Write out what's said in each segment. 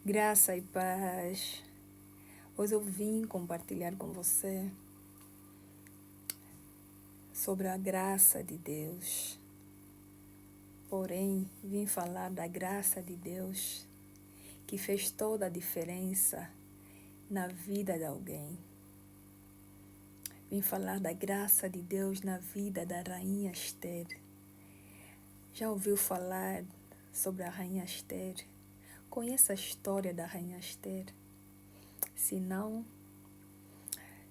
Graça e paz. Hoje eu vim compartilhar com você sobre a graça de Deus. Porém, vim falar da graça de Deus que fez toda a diferença na vida de alguém. Vim falar da graça de Deus na vida da rainha Esther. Já ouviu falar sobre a rainha Esther? Conhece a história da rainha Esther? Se não,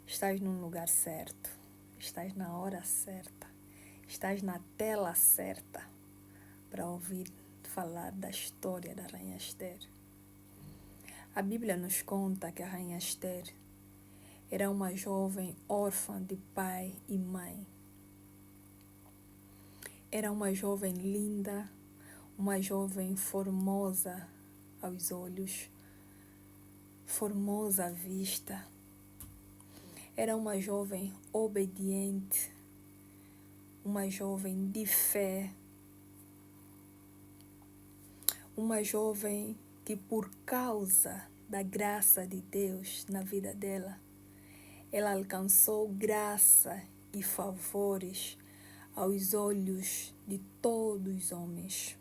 estás num lugar certo, estás na hora certa, estás na tela certa para ouvir falar da história da rainha Esther. A Bíblia nos conta que a rainha Esther era uma jovem órfã de pai e mãe. Era uma jovem linda, uma jovem formosa aos olhos, formosa à vista. Era uma jovem obediente, uma jovem de fé, uma jovem que por causa da graça de Deus na vida dela, ela alcançou graça e favores aos olhos de todos os homens.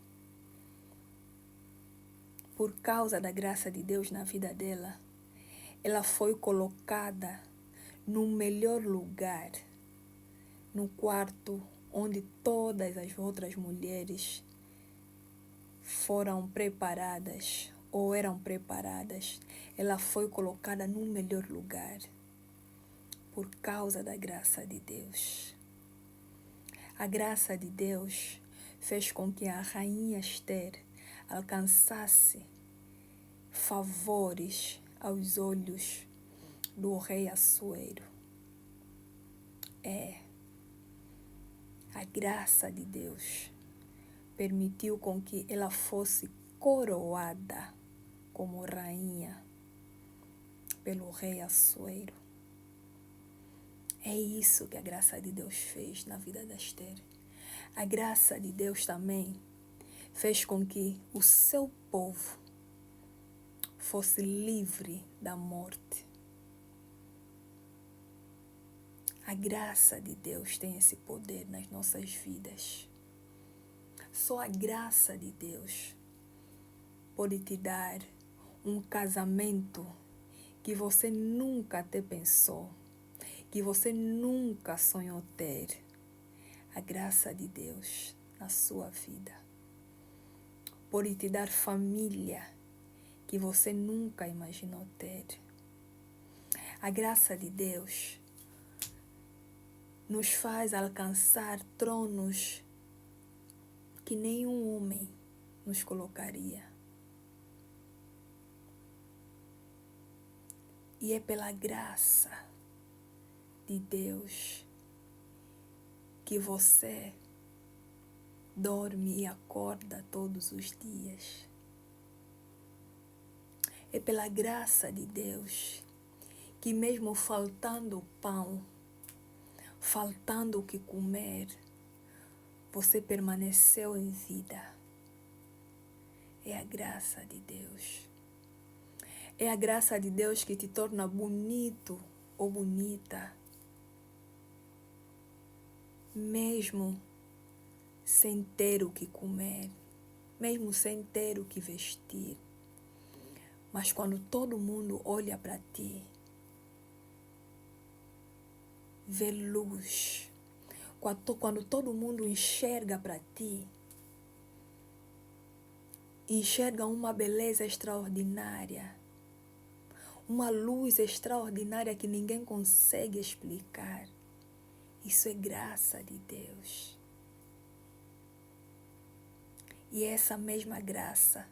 Por causa da graça de Deus na vida dela, ela foi colocada no melhor lugar, no quarto onde todas as outras mulheres foram preparadas ou eram preparadas. Ela foi colocada no melhor lugar por causa da graça de Deus. A graça de Deus fez com que a rainha Esther alcançasse favores aos olhos do rei Assuero. A graça de Deus permitiu com que ela fosse coroada como rainha pelo rei Assuero. É isso que a graça de Deus fez na vida da Esther. A graça de Deus também fez com que o seu povo fosse livre da morte. A graça de Deus tem esse poder nas nossas vidas. Só a graça de Deus pode te dar um casamento que você nunca até pensou, que você nunca sonhou ter. A graça de Deus na sua vida pode te dar família que você nunca imaginou ter. A graça de Deus nos faz alcançar tronos que nenhum homem nos colocaria. E é pela graça de Deus que você dorme e acorda todos os dias. É pela graça de Deus que mesmo faltando pão, faltando o que comer, você permaneceu em vida. É a graça de Deus. É a graça de Deus que te torna bonito ou bonita, mesmo sem ter o que comer, mesmo sem ter o que vestir. Mas quando todo mundo olha para ti, vê luz. Quando todo mundo enxerga para ti, enxerga uma beleza extraordinária, uma luz extraordinária que ninguém consegue explicar. Isso é graça de Deus. E é essa mesma graça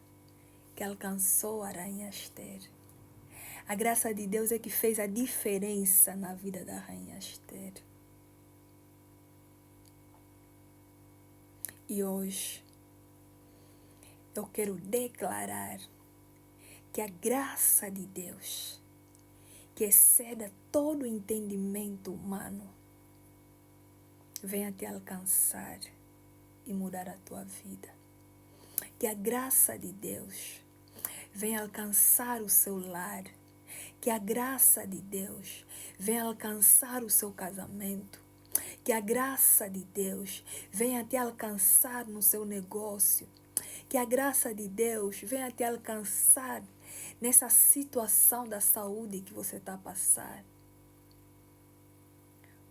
que alcançou a rainha Esther. A graça de Deus é que fez a diferença na vida da rainha Esther. E hoje eu quero declarar que a graça de Deus, que excede todo o entendimento humano, venha te alcançar e mudar a tua vida. Que a graça de Deus venha alcançar o seu lar. Que a graça de Deus venha alcançar o seu casamento. Que a graça de Deus venha te alcançar no seu negócio. Que a graça de Deus venha te alcançar nessa situação da saúde que você está a passar.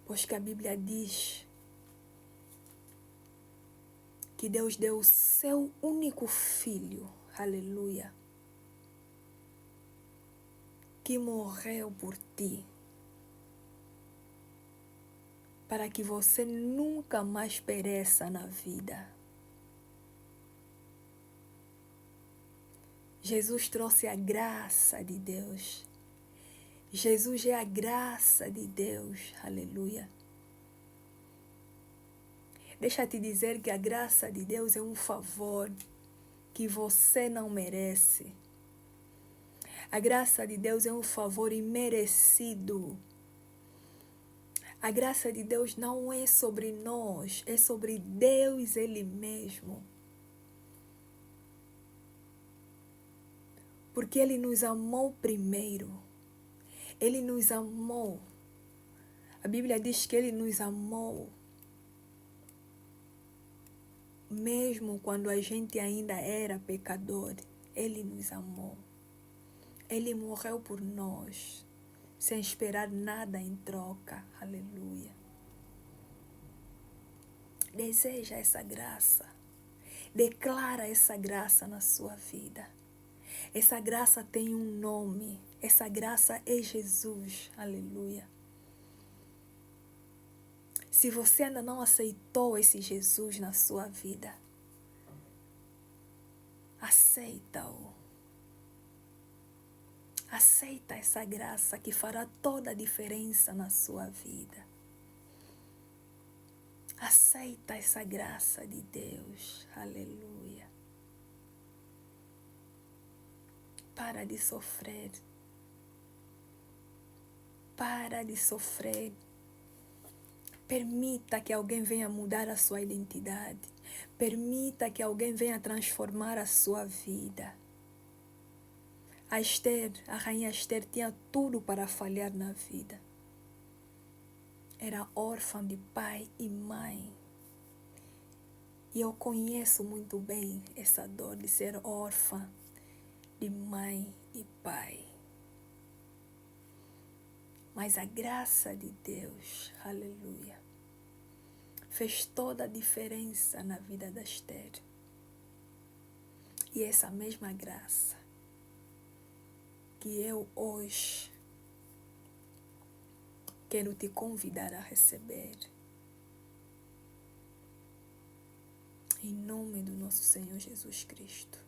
Pois que a Bíblia diz que Deus deu o seu único filho, aleluia, que morreu por ti, para que você nunca mais pereça na vida. Jesus trouxe a graça de Deus. Jesus é a graça de Deus, aleluia. Deixa eu te dizer que a graça de Deus é um favor que você não merece. A graça de Deus é um favor imerecido. A graça de Deus não é sobre nós, é sobre Deus Ele mesmo. Porque Ele nos amou primeiro. Ele nos amou. A Bíblia diz que Ele nos amou. Mesmo quando a gente ainda era pecador, Ele nos amou. Ele morreu por nós, sem esperar nada em troca. Aleluia. Deseja essa graça. Declara essa graça na sua vida. Essa graça tem um nome. Essa graça é Jesus. Aleluia. Se você ainda não aceitou esse Jesus na sua vida, aceita-o. Aceita essa graça que fará toda a diferença na sua vida. Aceita essa graça de Deus. Aleluia. Para de sofrer. Para de sofrer. Permita que alguém venha mudar a sua identidade. Permita que alguém venha transformar a sua vida. A rainha Esther, tinha tudo para falhar na vida. Era órfã de pai e mãe. E eu conheço muito bem essa dor de ser órfã de mãe e pai. Mas a graça de Deus, aleluia, fez toda a diferença na vida da Esther. E essa mesma graça que eu hoje quero te convidar a receber. Em nome do nosso Senhor Jesus Cristo.